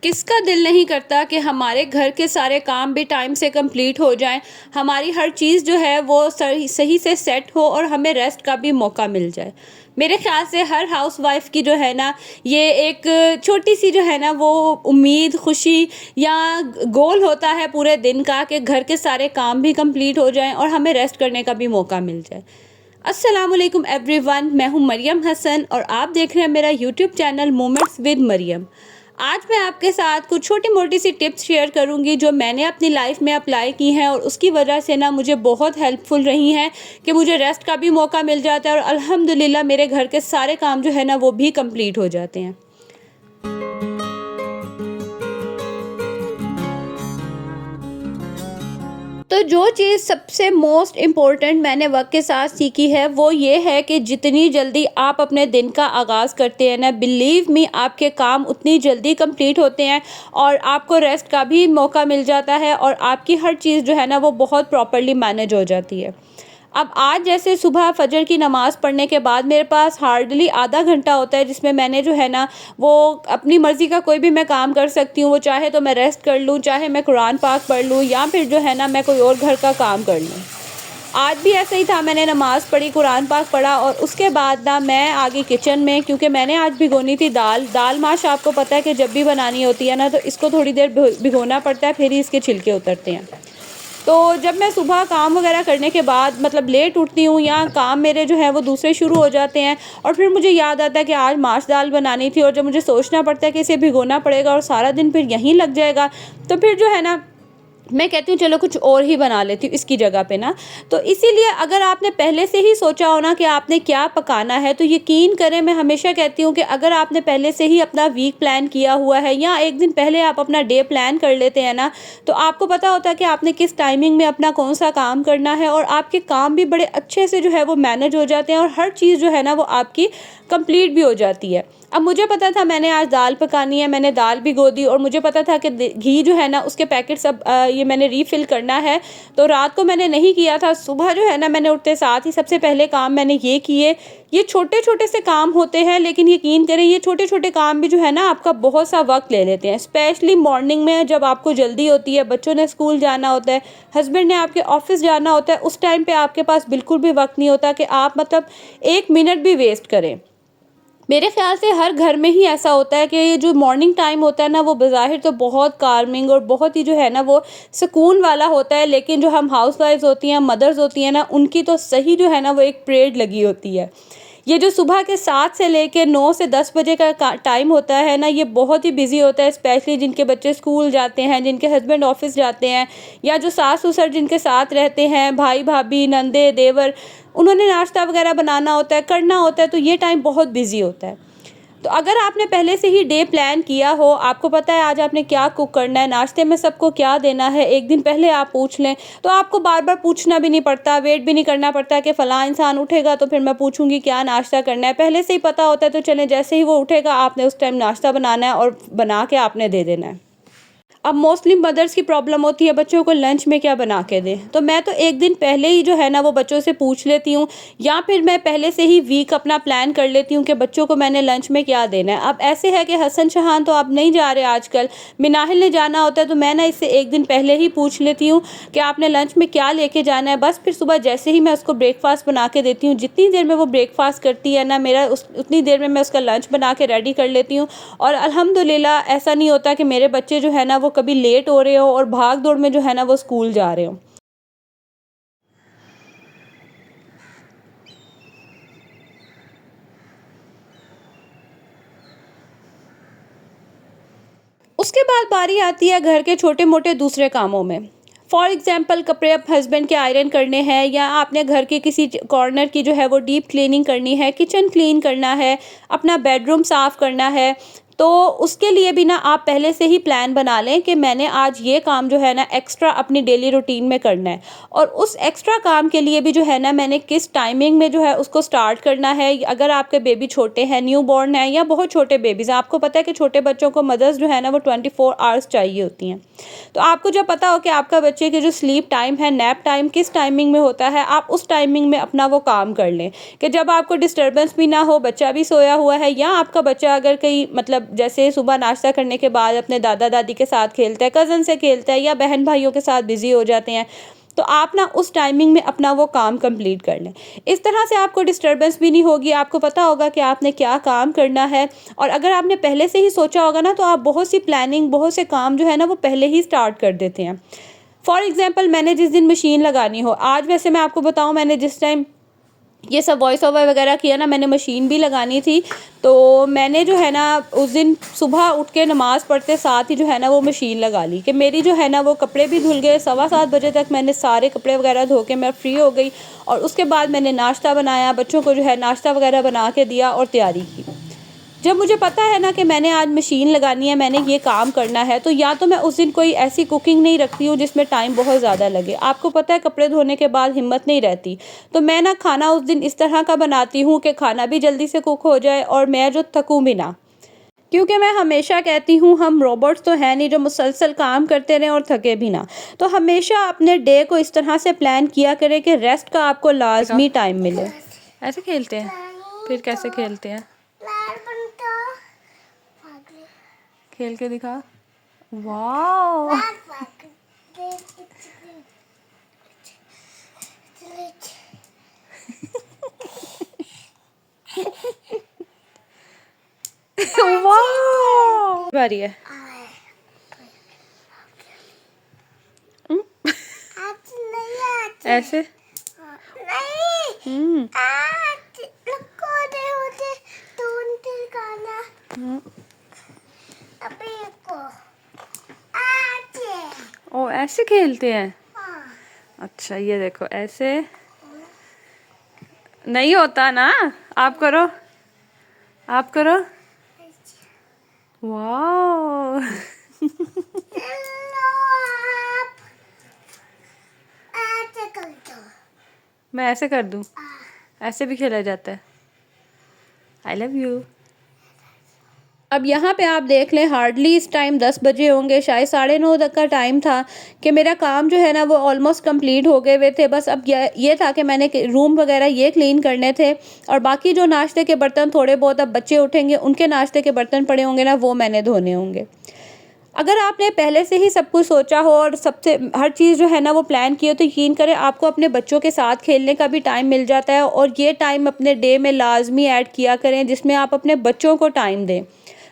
किसका दिल नहीं करता कि हमारे घर के सारे काम भी टाइम से कंप्लीट हो जाएं, हमारी हर चीज़ जो है वो सही सही से सेट हो और हमें रेस्ट का भी मौका मिल जाए। मेरे ख़्याल से हर हाउसवाइफ़ की जो है ना, ये एक छोटी सी जो है ना वो उम्मीद, खुशी या गोल होता है पूरे दिन का कि घर के सारे काम भी कंप्लीट हो जाएं और हमें रेस्ट करने का भी मौका मिल जाए। अस्सलामुअलैकुम एवरीवन, मैं हूं मरियम हसन और आप देख रहे हैं मेरा YouTube channel moments with Mariam. आज मैं आपके साथ कुछ छोटी-मोटी सी टिप्स शेयर करूंगी जो मैंने अपनी लाइफ में अप्लाई की हैं और उसकी वजह से ना मुझे बहुत हेल्पफुल रही हैं कि मुझे रेस्ट का भी मौका मिल जाता है और अल्हम्दुलिल्लाह मेरे घर के सारे काम जो है ना वो भी कंप्लीट हो जाते हैं। तो जो चीज़ सबसे मोस्ट इम्पोर्टेंट मैंने वक्त के साथ सीखी है वो ये है कि जितनी जल्दी आप अपने दिन का आगाज़ करते हैं ना, बिलीव मी, आपके काम उतनी जल्दी कंप्लीट होते हैं और आपको रेस्ट का भी मौका मिल जाता है और आपकी हर चीज़ जो है ना वो बहुत प्रॉपर्ली मैनेज हो जाती है। अब आज जैसे सुबह फजर की नमाज़ पढ़ने के बाद मेरे पास हार्डली आधा घंटा होता है जिसमें मैंने जो है ना वो अपनी मर्ज़ी का कोई भी मैं काम कर सकती हूँ। वो चाहे तो मैं रेस्ट कर लूँ, चाहे मैं कुरान पाक पढ़ लूँ या फिर जो है ना मैं कोई और घर का काम कर लूँ। आज भी ऐसा ही था, मैंने नमाज़ पढ़ी, कुरान पाक पढ़ा और उसके बाद ना मैं आ गई किचन में क्योंकि मैंने आज भिगोनी थी दाल माश। आपको पता है कि जब भी बनानी होती है ना तो इसको थोड़ी देर भिगोना पड़ता है, फिर ही इसके छिलके उतरते हैं। तो जब मैं सुबह काम वगैरह करने के बाद मतलब लेट उठती हूँ या काम मेरे जो है वो दूसरे शुरू हो जाते हैं और फिर मुझे याद आता है कि आज माश दाल बनानी थी और जब मुझे सोचना पड़ता है कि इसे भिगोना पड़ेगा और सारा दिन फिर यहीं लग जाएगा, तो फिर जो है ना मैं कहती हूँ चलो कुछ और ही बना लेती हूँ इसकी जगह पे ना। तो इसीलिए अगर आपने पहले से ही सोचा हो ना कि आपने क्या पकाना है तो यकीन करें, मैं हमेशा कहती हूँ कि अगर आपने पहले से ही अपना वीक प्लान किया हुआ है या एक दिन पहले आप अपना डे प्लान कर लेते हैं ना, तो आपको पता होता है कि आपने किस टाइमिंग में अपना कौन सा काम करना है और आपके काम भी बड़े अच्छे से जो है वो मैनेज हो जाते हैं और हर चीज़ जो है ना वो आपकी कंप्लीट भी हो जाती है। अब मुझे पता था मैंने आज दाल पकानी है, मैंने दाल भिगो दी और मुझे पता था कि घी जो है ना उसके पैकेट सब ये मैंने रीफ़िल करना है, तो रात को मैंने नहीं किया था। सुबह जो है ना मैंने उठते साथ ही सबसे पहले काम मैंने ये किए। ये छोटे-छोटे से काम होते हैं लेकिन यकीन करें ये छोटे-छोटे काम भी जो है ना आपका बहुत सा वक्त ले लेते हैं, स्पेशली मॉर्निंग में जब आपको जल्दी होती है, बच्चों ने स्कूल जाना होता है, हस्बैंड ने आपके ऑफिस जाना होता है, उस टाइम पे आपके पास बिल्कुल भी वक्त नहीं होता कि आप मतलब 1 मिनट भी वेस्ट करें। मेरे ख़्याल से हर घर में ही ऐसा होता है कि ये जो मॉर्निंग टाइम होता है ना वो बज़ाहिर तो बहुत काल्मिंग और बहुत ही जो है ना वो सुकून वाला होता है, लेकिन जो हम हाउसवाइफ्स होती हैं, मदर्स होती हैं ना, उनकी तो सही जो है ना वो एक परेड लगी होती है। ये जो सुबह के 7 से लेके 9 से 10 बजे का टाइम होता है ना, ये बहुत ही बिज़ी होता है, स्पेशली जिनके बच्चे स्कूल जाते हैं, जिनके हस्बैंड ऑफिस जाते हैं या जो सास-ससुर जिनके साथ रहते हैं, भाई-भाभी, नंदे, देवर, उन्होंने नाश्ता वगैरह बनाना होता है, करना होता है, तो ये टाइम बहुत बिज़ी होता है। तो अगर आपने पहले से ही डे प्लान किया हो, आपको पता है आज आपने क्या कुक करना है, नाश्ते में सबको क्या देना है, एक दिन पहले आप पूछ लें, तो आपको बार-बार पूछना भी नहीं पड़ता, वेट भी नहीं करना पड़ता कि फ़लाँ इंसान उठेगा तो फिर मैं पूछूँगी क्या नाश्ता करना है। पहले से ही पता होता है तो चलें, जैसे ही वो उठेगा आपने उस टाइम नाश्ता बनाना है और बना के आपने दे देना है। अब मोस्टली मदर्स की प्रॉब्लम होती है बच्चों को लंच में क्या बना के दें, तो मैं तो एक दिन पहले ही जो है ना वो बच्चों से पूछ लेती हूँ या फिर मैं पहले से ही वीक अपना प्लान कर लेती हूँ कि बच्चों को मैंने लंच में क्या देना है। अब ऐसे है कि हसन शहान तो आप नहीं जा रहे आजकल, मिनाहिल ने जाना होता है, तो मैं ना इससे एक दिन पहले ही पूछ लेती हूँ कि आपने लंच में क्या लेके जाना है। बस फिर सुबह जैसे ही मैं उसको ब्रेकफास्ट बना के देती हूँ, जितनी देर में वो ब्रेकफास्ट करती है ना मेरा उतनी देर में मैं उसका लंच बना के रेडी कर लेती हूँ और अल्हम्दुलिल्लाह ऐसा नहीं होता कि मेरे बच्चे जो है ना वो कभी लेट हो रहे हो और भाग दौड़ में जो है ना वो स्कूल जा रहे हो। उसके बाद बारी आती है घर के छोटे मोटे दूसरे कामों में। फॉर एग्जाम्पल कपड़े अब हस्बैंड के आयरन करने हैं या आपने घर के किसी कॉर्नर की जो है वो डीप क्लीनिंग करनी है, किचन क्लीन करना है, अपना बेडरूम साफ़ करना है, तो उसके लिए भी ना आप पहले से ही प्लान बना लें कि मैंने आज ये काम जो है ना एक्स्ट्रा अपनी डेली रूटीन में करना है और उस एक्स्ट्रा काम के लिए भी जो है ना मैंने किस टाइमिंग में जो है उसको स्टार्ट करना है। अगर आपके बेबी छोटे हैं, न्यू बॉर्न है या बहुत छोटे बेबीज़ हैं, आपको पता है कि छोटे बच्चों को मदर्स जो है ना वो 24 आवर्स चाहिए होती हैं, तो आपको जब पता हो कि आपका बच्चे के जो स्लीप टाइम है, नैप टाइम किस टाइमिंग में होता है, आप उस टाइमिंग में अपना वो काम कर लें कि जब आपको डिस्टर्बेंस भी ना हो, बच्चा भी सोया हुआ है या आपका बच्चा अगर कहीं मतलब जैसे सुबह नाश्ता करने के बाद अपने दादा दादी के साथ खेलता है, कज़न से खेलता है या बहन भाइयों के साथ बिज़ी हो जाते हैं, तो आप ना उस टाइमिंग में अपना वो काम कंप्लीट कर लें। इस तरह से आपको डिस्टर्बेंस भी नहीं होगी, आपको पता होगा कि आपने क्या काम करना है। और अगर आपने पहले से ही सोचा होगा ना, तो आप बहुत सी प्लानिंग, बहुत से काम जो है ना वो पहले ही स्टार्ट कर देते हैं। फॉर एग्ज़ाम्पल, मैंने जिस दिन मशीन लगानी हो, आज वैसे मैं आपको बताऊँ, मैंने जिस टाइम ये सब वॉइस ओवर वगैरह किया ना, मैंने मशीन भी लगानी थी, तो मैंने जो है ना उस दिन सुबह उठ के नमाज़ पढ़ते साथ ही जो है ना वो मशीन लगा ली कि मेरी जो है ना वो कपड़े भी धुल गए। 7:15 बजे तक मैंने सारे कपड़े वगैरह धो के मैं फ्री हो गई, और उसके बाद मैंने नाश्ता बनाया, बच्चों को जो है नाश्ता वगैरह बना के दिया और तैयारी की। जब मुझे पता है ना कि मैंने आज मशीन लगानी है, मैंने ये काम करना है, तो या तो मैं उस दिन कोई ऐसी कुकिंग नहीं रखती हूँ जिसमें टाइम बहुत ज़्यादा लगे। आपको पता है कपड़े धोने के बाद हिम्मत नहीं रहती, तो मैं ना खाना उस दिन इस तरह का बनाती हूँ कि खाना भी जल्दी से कुक हो जाए और मैं जो थकूँ भी ना। क्योंकि मैं हमेशा कहती हूँ, हम रोबोट्स तो हैं नहीं जो मुसलसल काम करते रहें और थके भी ना। तो हमेशा अपने डे को इस तरह से प्लान किया करें कि रेस्ट का आपको लाजमी टाइम मिले। ऐसे खेलते हैं, फिर कैसे खेलते हैं, खेल के दिखा। वाह, वाह, बारी है। ऐसे नहीं, ओ ऐसे खेलते हैं। अच्छा, ये देखो ऐसे नहीं होता ना, आप करो, आप करो। वाह मैं ऐसे कर दूं, ऐसे भी खेला जाता है। I love you. अब यहाँ पे आप देख लें, हार्डली इस टाइम 10 बजे होंगे, शायद 9:30 तक का टाइम था कि मेरा काम जो है ना वो ऑलमोस्ट कंप्लीट हो गए हुए थे। बस अब ये था कि मैंने रूम वगैरह ये क्लीन करने थे, और बाकी जो नाश्ते के बर्तन थोड़े बहुत, अब बच्चे उठेंगे उनके नाश्ते के बर्तन पड़े होंगे ना, वो मैंने धोने होंगे। अगर आपने पहले से ही सब कुछ सोचा हो और सबसे हर चीज़ जो है ना वो प्लान की हो, तो यकीन करें आपको अपने बच्चों के साथ खेलने का भी टाइम मिल जाता है। और ये टाइम अपने डे में लाजमी ऐड किया करें जिसमें आप अपने बच्चों को टाइम दें।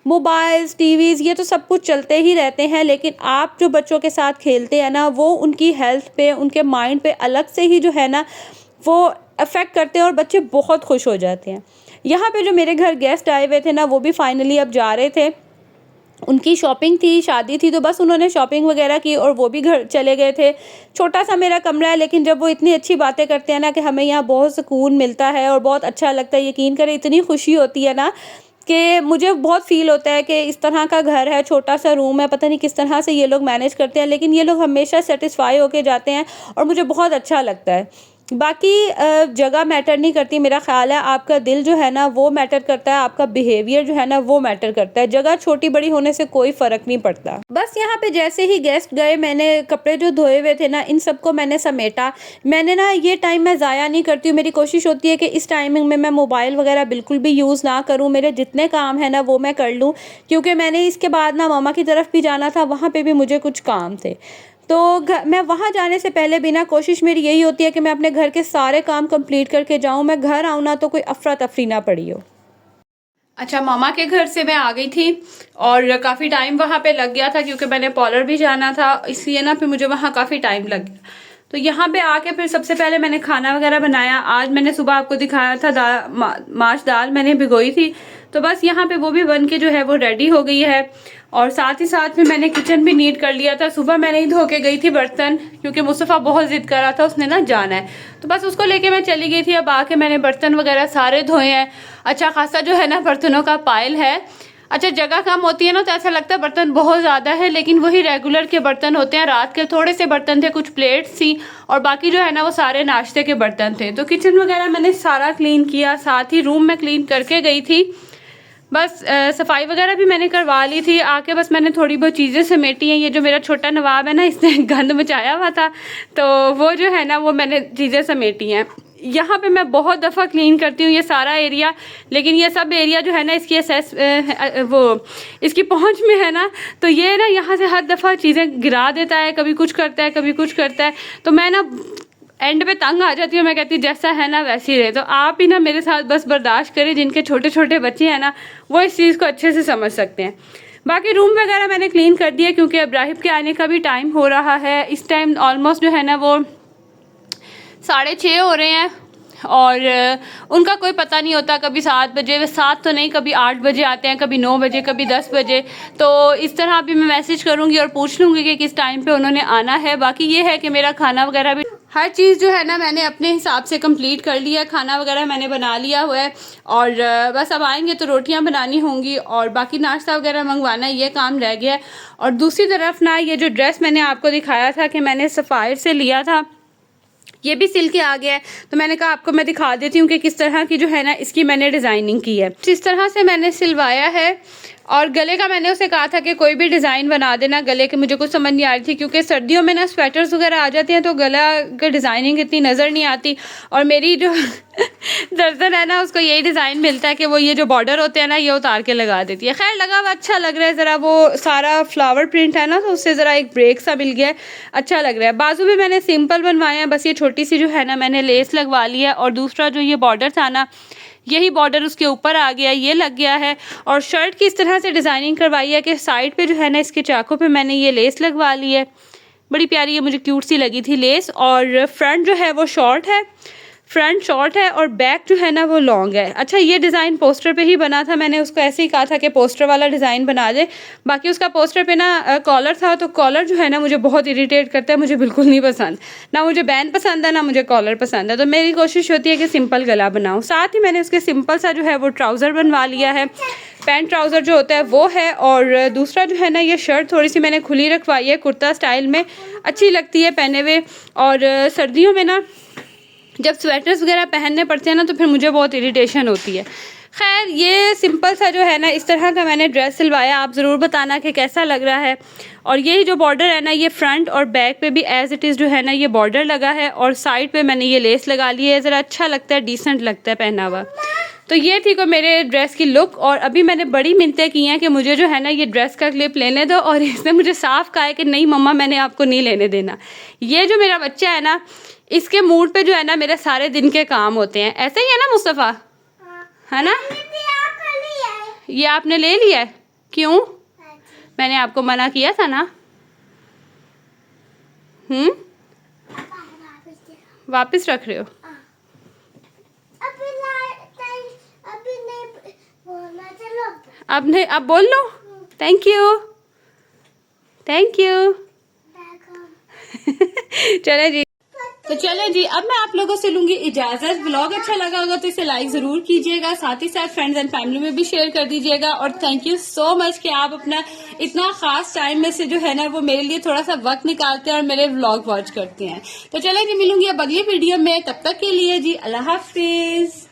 मोबाइल्स, टीवीज़, ये तो सब कुछ चलते ही रहते हैं, लेकिन आप जो बच्चों के साथ खेलते हैं ना, वो उनकी हेल्थ पे, उनके माइंड पे अलग से ही जो है ना वो अफेक्ट करते हैं, और बच्चे बहुत खुश हो जाते हैं। यहाँ पे जो मेरे घर गेस्ट आए हुए थे ना, वो भी फाइनली अब जा रहे थे। उनकी शॉपिंग थी, शादी थी, तो बस उन्होंने शॉपिंग वगैरह की और वो भी घर चले गए थे। छोटा सा मेरा कमरा है, लेकिन जब वो इतनी अच्छी बातें करते हैं ना कि हमें यहाँ बहुत सुकून मिलता है और बहुत अच्छा लगता है। यकीन करें, इतनी खुशी होती है ना कि मुझे बहुत फ़ील होता है कि इस तरह का घर है, छोटा सा रूम है, पता नहीं किस तरह से ये लोग मैनेज करते हैं, लेकिन ये लोग हमेशा सेटिस्फाई होके जाते हैं और मुझे बहुत अच्छा लगता है। बाकी जगह मैटर नहीं करती, मेरा ख़्याल है आपका दिल जो है ना वो मैटर करता है, आपका बिहेवियर जो है ना वो मैटर करता है। जगह छोटी बड़ी होने से कोई फ़र्क नहीं पड़ता। बस यहाँ पे जैसे ही गेस्ट गए, मैंने कपड़े जो धोए हुए थे ना, इन सबको मैंने समेटा। मैंने ना ये टाइम मैं ज़ाया नहीं करती हूँ, मेरी कोशिश होती है कि इस टाइमिंग में मैं मोबाइल वगैरह बिल्कुल भी यूज़ ना करूँ। मेरे जितने काम है ना वो मैं कर लूँ, क्योंकि मैंने इसके बाद ना मामा की तरफ भी जाना था, वहाँ पर भी मुझे कुछ काम थे। तो मैं वहाँ जाने से पहले भी ना कोशिश मेरी यही होती है कि मैं अपने घर के सारे काम कंप्लीट करके जाऊँ, मैं घर आऊँ ना तो कोई अफरा तफरी ना पड़ी हो। अच्छा, मामा के घर से मैं आ गई थी और काफ़ी टाइम वहाँ पे लग गया था, क्योंकि मैंने पार्लर भी जाना था, इसलिए ना फिर मुझे वहाँ काफ़ी टाइम लग गया। तो यहाँ पे आके फिर सबसे पहले मैंने खाना वगैरह बनाया। आज मैंने सुबह आपको दिखाया था माश दाल मैंने भिगोई थी, तो बस यहाँ पे वो भी बन के जो है वो रेडी हो गई है। और साथ ही साथ में मैंने किचन भी नीट कर लिया था। सुबह मैंने ही धो के गई थी बर्तन, क्योंकि मुस्तफ़ा बहुत ज़िद कर रहा था, उसने ना जाना है, तो बस उसको लेके मैं चली गई थी। अब आके मैंने बर्तन वगैरह सारे धोए हैं। अच्छा खासा जो है ना बर्तनों का पाइल है। अच्छा, जगह कम होती है ना तो ऐसा लगता है बर्तन बहुत ज़्यादा है, लेकिन वही रेगुलर के बर्तन होते हैं। रात के थोड़े से बर्तन थे, कुछ प्लेट्स थी, और बाकी जो है ना वो सारे नाश्ते के बर्तन थे। तो किचन वगैरह मैंने सारा क्लीन किया, साथ ही रूम में क्लीन करके गई थी। बस सफाई वगैरह भी मैंने करवा ली थी। आके बस मैंने थोड़ी बहुत चीज़ें समेटी हैं। ये जो मेरा छोटा नवाब है ना, इसने गंद मचाया हुआ था, तो वो जो है ना वो मैंने चीज़ें समेटी हैं। यहाँ पे मैं बहुत दफ़ा क्लीन करती हूँ ये सारा एरिया, लेकिन ये सब एरिया जो है ना इसकी इसकी पहुँच में है ना, तो ये ना यहाँ से हर दफ़ा चीज़ें गिरा देता है, कभी कुछ करता है कभी कुछ करता है, तो मैं ना एंड पे तंग आ जाती हूँ। मैं कहती हूँ जैसा है ना वैसे ही रहे। तो आप ही ना मेरे साथ बस बर्दाश्त करें, जिनके छोटे छोटे बच्चे हैं ना वो इस चीज़ को अच्छे से समझ सकते हैं। बाकी रूम वगैरह मैंने क्लीन कर दिया क्योंकि अब राहिब के आने का भी टाइम हो रहा है। इस टाइम ऑलमोस्ट जो है ना वो 6:30 हो रहे हैं और उनका कोई पता नहीं होता, कभी 7 बजे, 7 तो नहीं, कभी 8 बजे आते हैं, कभी 9 बजे, कभी 10 बजे। तो इस तरह अभी मैं मैसेज करूँगी और पूछ लूँगी कि किस टाइम पे उन्होंने आना है। बाकी ये है कि मेरा खाना वगैरह भी हर चीज़ जो है ना मैंने अपने हिसाब से कंप्लीट कर लिया है। खाना वगैरह मैंने बना लिया हुआ है और बस अब आएंगे तो रोटियां बनानी होंगी और बाकी नाश्ता वगैरह मंगवाना, ये काम रह गया है। और दूसरी तरफ ना ये जो ड्रेस मैंने आपको दिखाया था कि मैंने सफ़ायर से लिया था, ये भी सिल के आ गया है। तो मैंने कहा आपको मैं दिखा देती हूँ कि किस तरह की जो है ना इसकी मैंने डिज़ाइनिंग की है। जिस तरह से मैंने सिलवाया है और गले का मैंने उसे कहा था कि कोई भी डिज़ाइन बना देना गले के, मुझे कुछ समझ नहीं आ रही थी क्योंकि सर्दियों में ना स्वेटर्स वगैरह आ जाते हैं तो गला की डिज़ाइनिंग इतनी नज़र नहीं आती। और मेरी जो दर्जन है ना उसको यही डिज़ाइन मिलता है कि वो ये जो बॉर्डर होते हैं ना ये उतार के लगा देती है। खैर लगा हुआ अच्छा लग रहा है, ज़रा वो सारा फ्लावर प्रिंट है ना तो उससे ज़रा एक ब्रेक सा मिल गया है, अच्छा लग रहा है। बाजू भी मैंने सिंपल बनवाया है, बस ये छोटी सी जो है ना मैंने लेस लगवा ली है और दूसरा जो ये बॉर्डर था ना यही बॉर्डर उसके ऊपर आ गया, ये लग गया है। और शर्ट की इस तरह से डिज़ाइनिंग करवाई है कि साइड पे जो है ना इसके चाकों पे मैंने ये लेस लगवा ली है, बड़ी प्यारी है, मुझे क्यूट सी लगी थी लेस। और फ्रंट जो है वो शॉर्ट है, फ्रंट शॉर्ट है और बैक जो है ना वो लॉन्ग है। अच्छा ये डिज़ाइन पोस्टर पे ही बना था, मैंने उसको ऐसे ही कहा था कि पोस्टर वाला डिज़ाइन बना दे। बाकी उसका पोस्टर पे ना कॉलर था, तो कॉलर जो है ना मुझे बहुत इरिटेट करता है, मुझे बिल्कुल नहीं पसंद, ना मुझे बैन पसंद है ना मुझे कॉलर पसंद है। तो मेरी कोशिश होती है कि सिंपल गला बनाऊँ। साथ ही मैंने उसके सिंपल सा जो है वो ट्राउज़र बनवा लिया है, पैंट ट्राउज़र जो होता है वो है। और दूसरा जो है ना ये शर्ट थोड़ी सी मैंने खुली रखवाई है, कुर्ता स्टाइल में अच्छी लगती है पहने हुए। और सर्दियों में ना जब स्वेटर्स वगैरह पहनने पड़ते हैं ना तो फिर मुझे बहुत इरिटेशन होती है। खैर ये सिंपल सा जो है ना इस तरह का मैंने ड्रेस सिलवाया, आप ज़रूर बताना कि कैसा लग रहा है। और ये जो बॉर्डर है ना ये फ्रंट और बैक पे भी एज़ इट इज़ जो है ना ये बॉर्डर लगा है और साइड पे मैंने ये लेस लगा ली है, ज़रा अच्छा लगता है, डिसेंट लगता है पहना हुआ। तो ये थी को मेरे ड्रेस की लुक। और अभी मैंने बड़ी मिन्नतें की हैं कि मुझे जो है ना ये ड्रेस का क्लिप लेने दो, और इसने मुझे साफ कहा है कि नहीं मम्मा मैंने आपको नहीं लेने देना। ये जो मेरा बच्चा है ना इसके मूड पे जो है ना मेरे सारे दिन के काम होते हैं। ऐसे ही है ना मुस्तफ़ा, है ना? ये आपने ले लिया है, क्यों? मैंने आपको मना किया था ना। वापस रख रहे हो? अब नहीं, अब बोल लो। Thank you, thank you. चले जी, तो चले जी अब मैं आप लोगों से लूंगी इजाजत। व्लॉग अच्छा लगा होगा तो इसे लाइक जरूर कीजिएगा, साथ ही साथ फ्रेंड्स एंड फैमिली में भी शेयर कर दीजिएगा। और थैंक यू सो मच कि आप अपना इतना खास टाइम में से जो है ना वो मेरे लिए थोड़ा सा वक्त निकालते हैं और मेरे व्लॉग वॉच करते हैं। तो चले जी मिलूंगी अब अगली वीडियो में, तब तक के लिए जी अल्लाह हाफिज।